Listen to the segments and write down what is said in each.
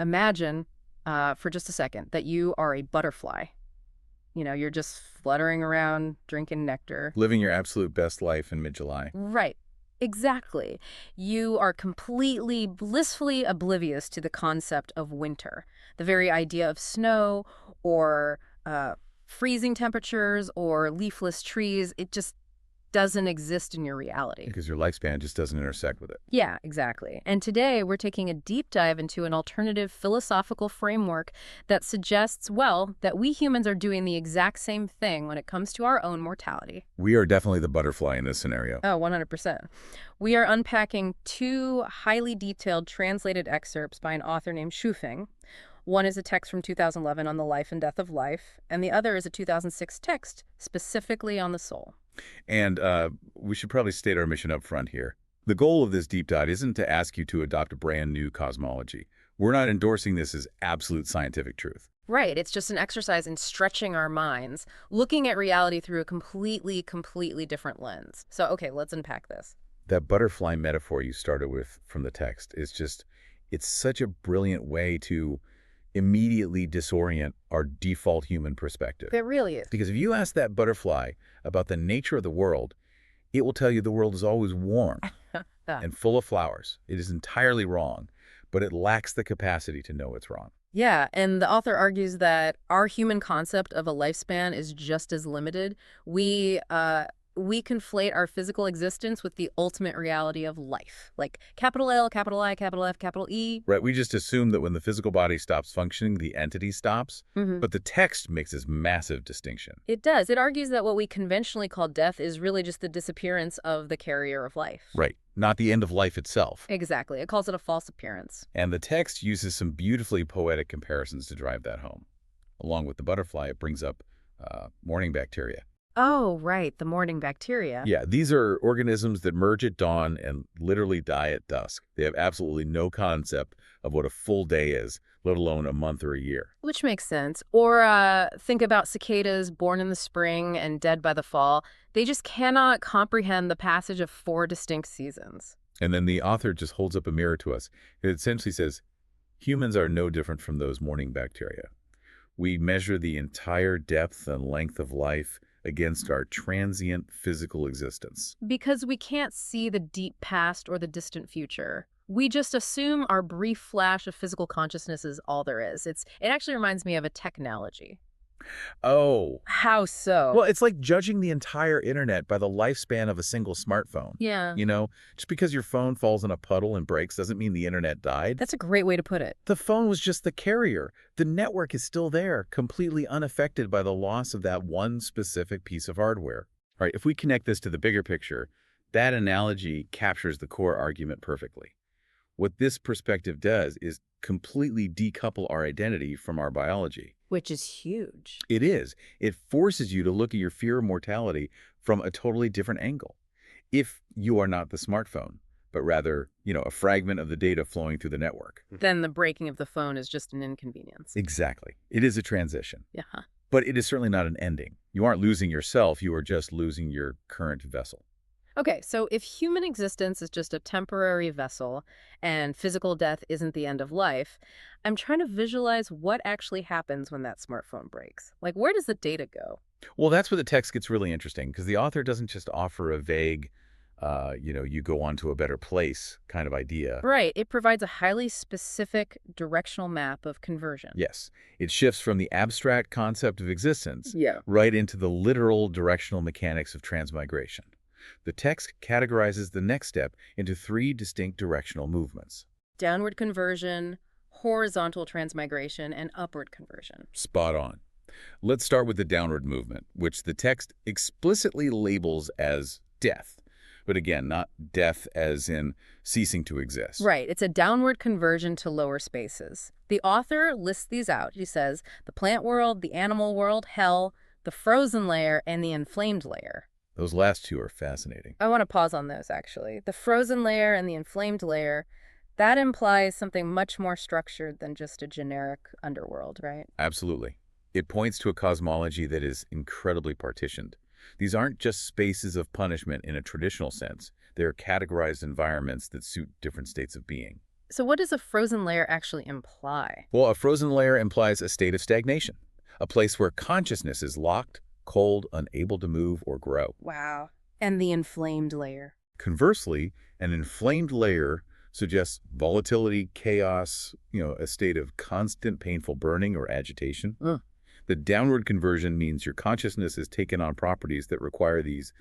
Imagine, for just a second, that you are a butterfly. You're just fluttering around, drinking nectar. Living your absolute best life in mid-July. Right. Exactly. You are completely, blissfully oblivious to the concept of winter, the very idea of snow or freezing temperatures or leafless trees. It just doesn't exist in your reality. Because your lifespan just doesn't intersect with it. Yeah, exactly. And today we're taking a deep dive into an alternative philosophical framework that suggests, well, that we humans are doing the exact same thing when it comes to our own mortality. We are definitely the butterfly in this scenario. Oh, 100%. We are unpacking two highly detailed translated excerpts by an author named Feng. One is a text from 2011 on the life and death of life, and the other is a 2006 text specifically on the soul. And we should probably state our mission up front here. The goal of this deep dive isn't to ask you to adopt a brand new cosmology. We're not endorsing this as absolute scientific truth. Right, it's just an exercise in stretching our minds, looking at reality through a completely different lens. So, okay, let's unpack this. That butterfly metaphor you started with from the text is just, it's such a brilliant way to immediately disorient our default human perspective. It really is. Because if you ask that butterfly about the nature of the world, it will tell you the world is always warm and full of flowers. It is entirely wrong, but it lacks the capacity to know it's wrong. Yeah, and the author argues that our human concept of a lifespan is just as limited. We conflate our physical existence with the ultimate reality of life, like capital L, capital I, capital F, capital E. Right, we just assume that when the physical body stops functioning, the entity stops. But the text makes this massive distinction. It does. It argues that what we conventionally call death is really just the disappearance of the carrier of life. Right, not the end of life itself. Exactly. It calls it a false appearance. And the text uses some beautifully poetic comparisons to drive that home. Along with the butterfly, it brings up morning bacteria. Oh, right, the morning bacteria. Yeah, these are organisms that merge at dawn and literally die at dusk. They have absolutely no concept of what a full day is, let alone a month or a year. Which makes sense. Or think about cicadas born in the spring and dead by the fall. They just cannot comprehend the passage of 4 distinct seasons. And then the author just holds up a mirror to us. It essentially says, humans are no different from those morning bacteria. We measure the entire depth and length of life against our transient physical existence. Because we can't see the deep past or the distant future. We just assume our brief flash of physical consciousness is all there is. It actually reminds me of a technology. Oh. How so? Well, it's like judging the entire internet by the lifespan of a single smartphone. Yeah. Just because your phone falls in a puddle and breaks doesn't mean the internet died. That's a great way to put it. The phone was just the carrier. The network is still there, completely unaffected by the loss of that one specific piece of hardware. All right, if we connect this to the bigger picture, that analogy captures the core argument perfectly. What this perspective does is completely decouple our identity from our biology. Which is huge. It is. It forces you to look at your fear of mortality from a totally different angle. If you are not the smartphone, but rather, a fragment of the data flowing through the network. Then the breaking of the phone is just an inconvenience. Exactly. It is a transition. Yeah. But it is certainly not an ending. You aren't losing yourself. You are just losing your current vessel. Okay, so if human existence is just a temporary vessel and physical death isn't the end of life, I'm trying to visualize what actually happens when that smartphone breaks. Like, where does the data go? Well, that's where the text gets really interesting, because the author doesn't just offer a vague, you go on to a better place kind of idea. Right, it provides a highly specific directional map of conversion. Yes, it shifts from the abstract concept of existence Yeah. right into the literal directional mechanics of transmigration. The text categorizes the next step into 3 distinct directional movements. Downward conversion, horizontal transmigration, and upward conversion. Spot on. Let's start with the downward movement, which the text explicitly labels as death. But again, not death as in ceasing to exist. Right, it's a downward conversion to lower spaces. The author lists these out. He says the plant world, the animal world, hell, the frozen layer, and the inflamed layer. Those last 2 are fascinating. I want to pause on those, actually. The frozen layer and the inflamed layer, that implies something much more structured than just a generic underworld, right? Absolutely. It points to a cosmology that is incredibly partitioned. These aren't just spaces of punishment in a traditional sense. They're categorized environments that suit different states of being. So what does a frozen layer actually imply? Well, a frozen layer implies a state of stagnation, a place where consciousness is locked, cold, unable to move or grow. Wow. And the inflamed layer. Conversely, an inflamed layer suggests volatility, chaos, a state of constant painful burning or agitation. Ugh. The downward conversion means your consciousness has taken on properties that require these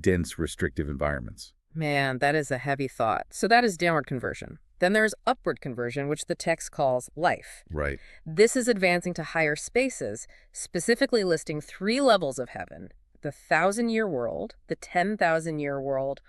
dense, restrictive environments. Man, that is a heavy thought. So that is downward conversion. Then there's upward conversion, which the text calls life. Right. This is advancing to higher spaces, specifically listing 3 levels of heaven: the 1,000-year world, the 10,000-year world,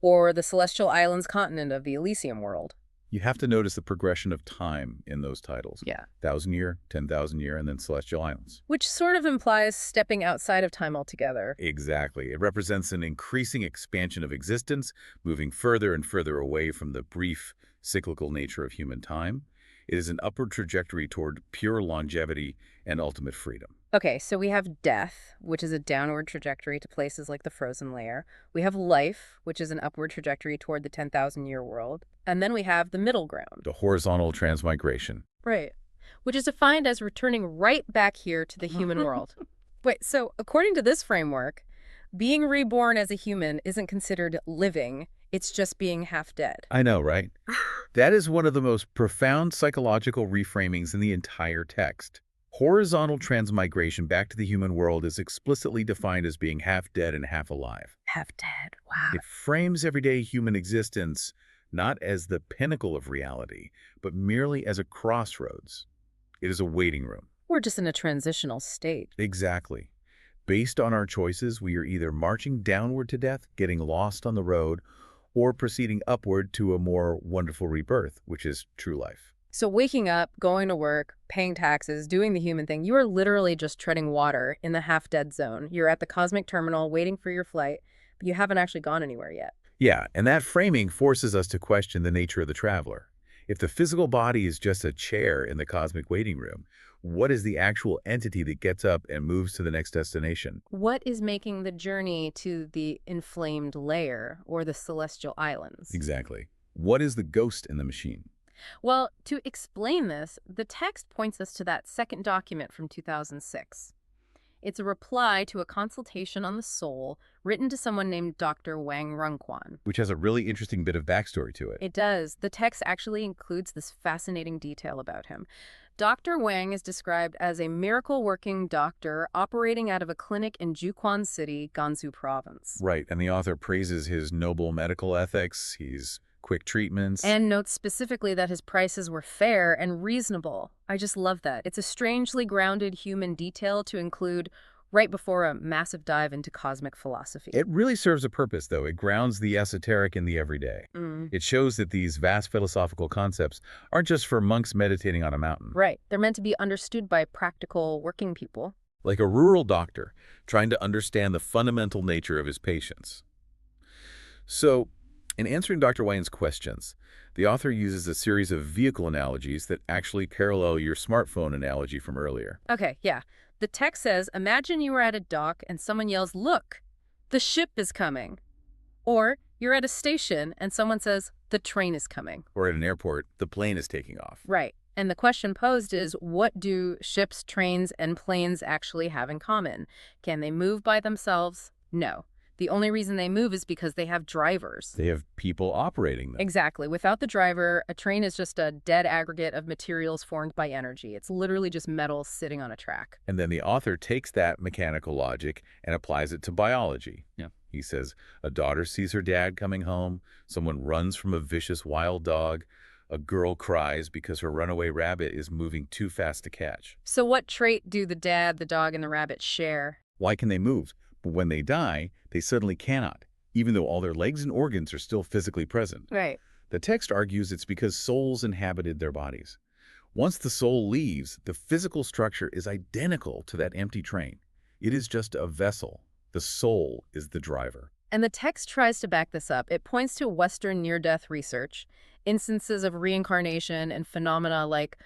or the celestial islands continent of the Elysium world. You have to notice the progression of time in those titles. Yeah. 1,000-year, 10,000-year, and then celestial islands. Which sort of implies stepping outside of time altogether. Exactly. It represents an increasing expansion of existence, moving further and further away from the brief, cyclical nature of human time. It is an upward trajectory toward pure longevity and ultimate freedom. Okay, so we have death, which is a downward trajectory to places like the frozen layer. We have life, which is an upward trajectory toward the 10,000-year world. And then we have the middle ground. The horizontal transmigration. Right. Which is defined as returning right back here to the human world. Wait, so according to this framework, being reborn as a human isn't considered living. It's just being half dead. I know, right? That is one of the most profound psychological reframings in the entire text. Horizontal transmigration back to the human world is explicitly defined as being half dead and half alive. Half dead. Wow. It frames everyday human existence not as the pinnacle of reality, but merely as a crossroads. It is a waiting room. We're just in a transitional state. Exactly. Based on our choices, we are either marching downward to death, getting lost on the road, or proceeding upward to a more wonderful rebirth, which is true life. So waking up, going to work, paying taxes, doing the human thing, you are literally just treading water in the half-dead zone. You're at the cosmic terminal waiting for your flight, but you haven't actually gone anywhere yet. Yeah, and that framing forces us to question the nature of the traveler. If the physical body is just a chair in the cosmic waiting room, what is the actual entity that gets up and moves to the next destination? What is making the journey to the inflamed layer or the celestial islands? Exactly. What is the ghost in the machine? Well, to explain this, the text points us to that second document from 2006. It's a reply to a consultation on the soul written to someone named Dr. Wang Rungquan. Which has a really interesting bit of backstory to it. It does. The text actually includes this fascinating detail about him. Dr. Wang is described as a miracle-working doctor operating out of a clinic in Jiuquan City, Gansu Province. Right, and the author praises his noble medical ethics, his quick treatments. And notes specifically that his prices were fair and reasonable. I just love that. It's a strangely grounded human detail to include right before a massive dive into cosmic philosophy. It really serves a purpose, though. It grounds the esoteric in the everyday. It shows that these vast philosophical concepts aren't just for monks meditating on a mountain. Right. They're meant to be understood by practical working people. Like a rural doctor trying to understand the fundamental nature of his patients. So, in answering Dr. Wayne's questions, the author uses a series of vehicle analogies that actually parallel your smartphone analogy from earlier. Okay, yeah. The text says, imagine you are at a dock and someone yells, "Look, the ship is coming." Or you're at a station and someone says, "The train is coming." Or at an airport, the plane is taking off. Right. And the question posed is, what do ships, trains, and planes actually have in common? Can they move by themselves? No. The only reason they move is because they have drivers. They have people operating them. Exactly. Without the driver, a train is just a dead aggregate of materials formed by energy. It's literally just metal sitting on a track. And then the author takes that mechanical logic and applies it to biology. Yeah. He says, a daughter sees her dad coming home, someone runs from a vicious wild dog, a girl cries because her runaway rabbit is moving too fast to catch. So what trait do the dad, the dog, and the rabbit share? Why can they move? But when they die, they suddenly cannot, even though all their legs and organs are still physically present. Right. The text argues it's because souls inhabited their bodies. Once the soul leaves, the physical structure is identical to that empty train. It is just a vessel. The soul is the driver. And the text tries to back this up. It points to Western near-death research, instances of reincarnation, and phenomena like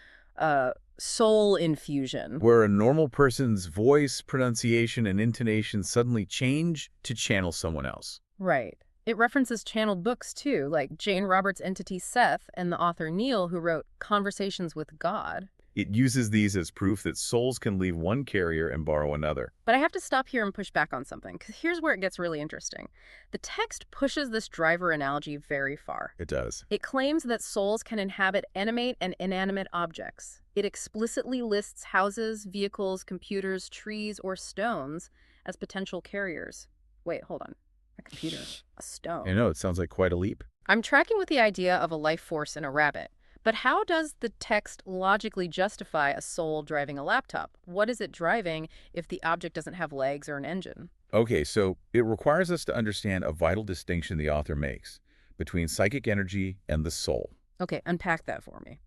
soul infusion. Where a normal person's voice, pronunciation, and intonation suddenly change to channel someone else. Right. It references channeled books, too, like Jane Roberts' entity Seth and the author Neil, who wrote Conversations with God. It uses these as proof that souls can leave one carrier and borrow another. But I have to stop here and push back on something, because here's where it gets really interesting. The text pushes this driver analogy very far. It does. It claims that souls can inhabit animate and inanimate objects. It explicitly lists houses, vehicles, computers, trees, or stones as potential carriers. Wait, hold on. A computer. A stone. I know, it sounds like quite a leap. I'm tracking with the idea of a life force in a rabbit. But how does the text logically justify a soul driving a laptop? What is it driving if the object doesn't have legs or an engine? Okay, so it requires us to understand a vital distinction the author makes between psychic energy and the soul. Okay, unpack that for me.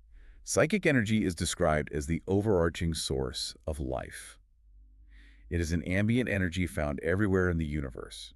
Psychic energy is described as the overarching source of life. It is an ambient energy found everywhere in the universe.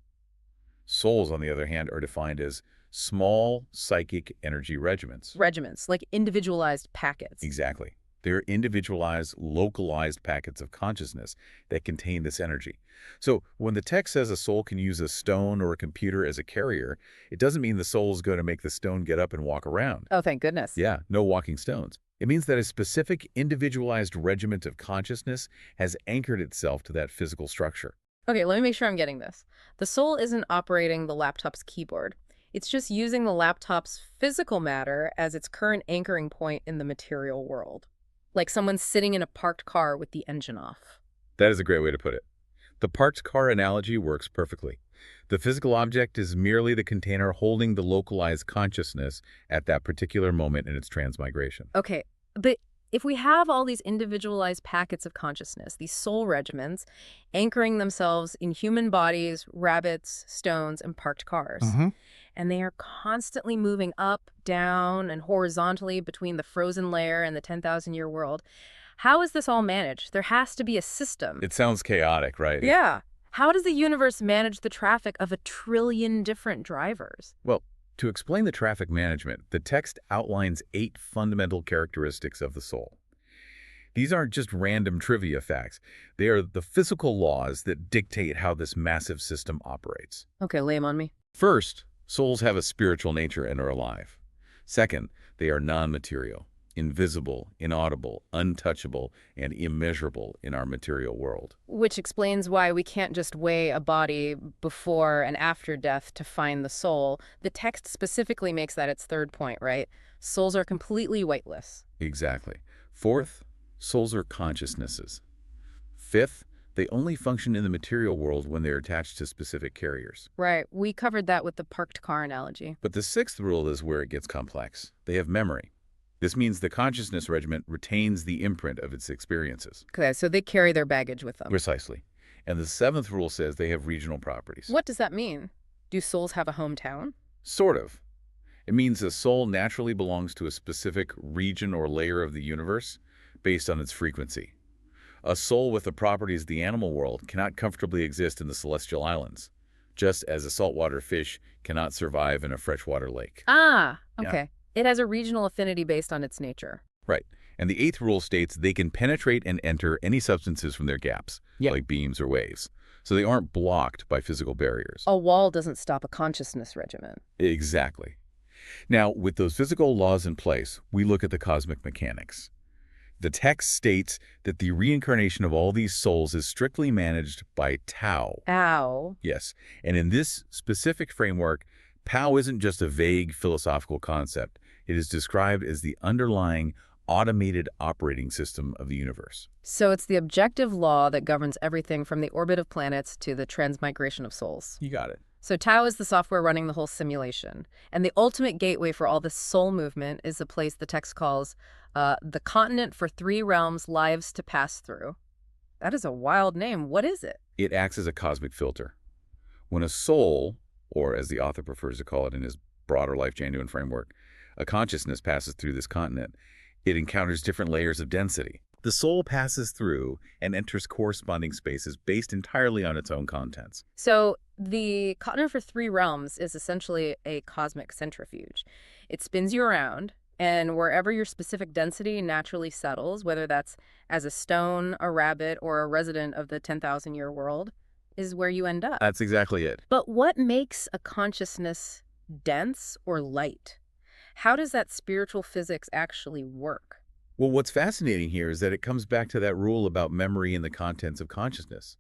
Souls, on the other hand, are defined as small psychic energy regiments. Regiments, like individualized packets. Exactly. They're individualized, localized packets of consciousness that contain this energy. So when the text says a soul can use a stone or a computer as a carrier, it doesn't mean the soul is going to make the stone get up and walk around. Oh, thank goodness. Yeah, no walking stones. It means that a specific individualized regiment of consciousness has anchored itself to that physical structure. Okay, let me make sure I'm getting this. The soul isn't operating the laptop's keyboard. It's just using the laptop's physical matter as its current anchoring point in the material world. Like someone sitting in a parked car with the engine off. That is a great way to put it. The parked car analogy works perfectly. The physical object is merely the container holding the localized consciousness at that particular moment in its transmigration. Okay, but if we have all these individualized packets of consciousness, these soul regiments, anchoring themselves in human bodies, rabbits, stones, and parked cars, and they are constantly moving up, down, and horizontally between the frozen layer and the 10,000-year world, how is this all managed? There has to be a system. It sounds chaotic, right? Yeah. How does the universe manage the traffic of 1 trillion different drivers? Well, to explain the traffic management, the text outlines 8 fundamental characteristics of the soul. These aren't just random trivia facts. They are the physical laws that dictate how this massive system operates. Okay, lay 'em on me. First, souls have a spiritual nature and are alive. Second, they are non-material, invisible, inaudible, untouchable, and immeasurable in our material world. Which explains why we can't just weigh a body before and after death to find the soul. The text specifically makes that its third point, right? Souls are completely weightless. Exactly. Fourth, souls are consciousnesses. Fifth, they only function in the material world when they're attached to specific carriers. Right. We covered that with the parked car analogy. But the sixth rule is where it gets complex. They have memory. This means the consciousness regiment retains the imprint of its experiences. Okay, so they carry their baggage with them. Precisely. And the seventh rule says they have regional properties. What does that mean? Do souls have a hometown? Sort of. It means a soul naturally belongs to a specific region or layer of the universe based on its frequency. A soul with the properties of the animal world cannot comfortably exist in the celestial islands, just as a saltwater fish cannot survive in a freshwater lake. Ah, Yeah. okay. It has a regional affinity based on its nature. Right. And the eighth rule states they can penetrate and enter any substances from their gaps, like beams or waves. So they aren't blocked by physical barriers. A wall doesn't stop a consciousness regiment. Exactly. Now, with those physical laws in place, we look at the cosmic mechanics. The text states that the reincarnation of all these souls is strictly managed by Tao. Ow. Yes, and in this specific framework, Tao isn't just a vague philosophical concept. It is described as the underlying automated operating system of the universe. So it's the objective law that governs everything from the orbit of planets to the transmigration of souls. You got it. So Tao is the software running the whole simulation. And the ultimate gateway for all this soul movement is the place the text calls the continent for 3 realms lives to pass through. That is a wild name. What is it? It acts as a cosmic filter. When a soul, or as the author prefers to call it in his broader Lifechanyuan framework, a consciousness passes through this continent, it encounters different layers of density. The soul passes through and enters corresponding spaces based entirely on its own contents. So the continent for 3 realms is essentially a cosmic centrifuge. It spins you around, and wherever your specific density naturally settles, whether that's as a stone, a rabbit, or a resident of the 10,000-year world, is where you end up. That's exactly it. But what makes a consciousness dense or light? How does that spiritual physics actually work? Well, what's fascinating here is that it comes back to that rule about memory and the contents of consciousness.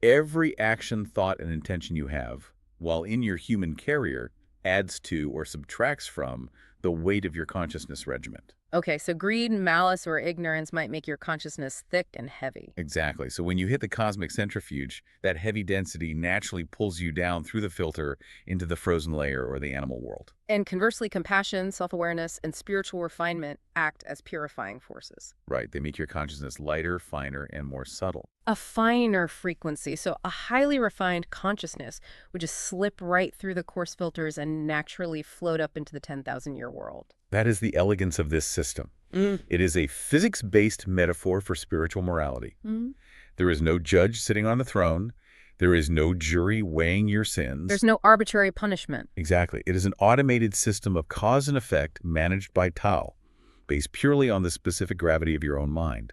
Every action, thought, and intention you have, while in your human carrier, adds to or subtracts from the weight of your consciousness regiment. Okay, so greed, malice, or ignorance might make your consciousness thick and heavy. Exactly. So when you hit the cosmic centrifuge, that heavy density naturally pulls you down through the filter into the frozen layer or the animal world. And conversely, compassion, self-awareness, and spiritual refinement act as purifying forces. Right. They make your consciousness lighter, finer, and more subtle. A finer frequency, so a highly refined consciousness would just slip right through the coarse filters and naturally float up into the 10,000-year world. That is the elegance of this system. It is a physics-based metaphor for spiritual morality. Mm. There is no judge sitting on the throne. There is no jury weighing your sins. There's no arbitrary punishment. Exactly. It is an automated system of cause and effect managed by Tao, based purely on the specific gravity of your own mind.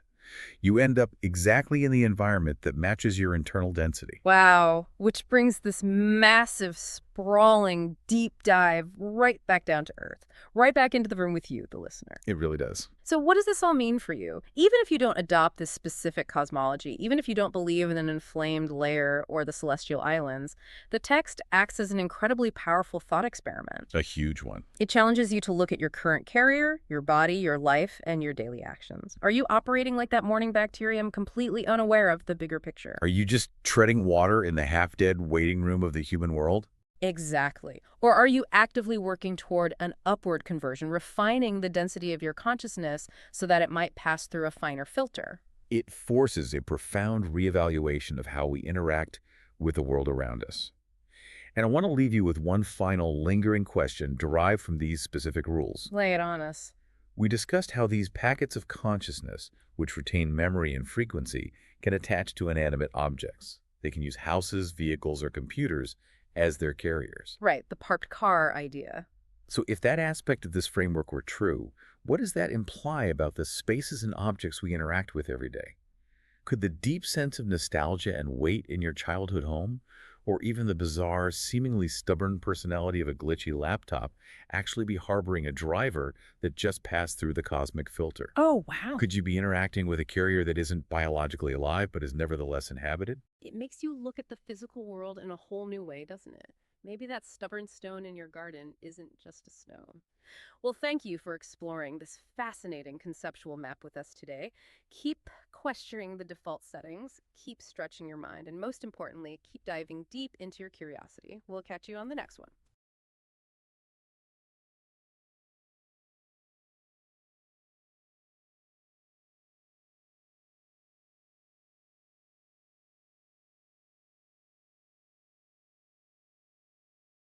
You end up exactly in the environment that matches your internal density. Wow, which brings this massive, sprawling, deep dive right back down to earth, right back into the room with you, the listener. It really does. So what does this all mean for you? Even if you don't adopt this specific cosmology, even if you don't believe in an inflamed layer or the celestial islands, the text acts as an incredibly powerful thought experiment. A huge one. It challenges you to look at your current carrier, your body, your life, and your daily actions. Are you operating like that morning bacterium, completely unaware of the bigger picture? Are you just treading water in the half-dead waiting room of the human world? Exactly. Or are you actively working toward an upward conversion, refining the density of your consciousness so that it might pass through a finer filter? It forces a profound reevaluation of how we interact with the world around us. And I want to leave you with one final lingering question derived from these specific rules. Lay it on us. We discussed how these packets of consciousness, which retain memory and frequency, can attach to inanimate objects. They can use houses, vehicles, or computers as their carriers. Right, the parked car idea. So if that aspect of this framework were true, what does that imply about the spaces and objects we interact with every day? Could the deep sense of nostalgia and weight in your childhood home, or even the bizarre, seemingly stubborn personality of a glitchy laptop, actually be harboring a driver that just passed through the cosmic filter? Oh, wow. Could you be interacting with a carrier that isn't biologically alive but is nevertheless inhabited? It makes you look at the physical world in a whole new way, doesn't it? Maybe that stubborn stone in your garden isn't just a stone. Well, thank you for exploring this fascinating conceptual map with us today. Keep questioning the default settings, keep stretching your mind, and most importantly, keep diving deep into your curiosity. We'll catch you on the next one.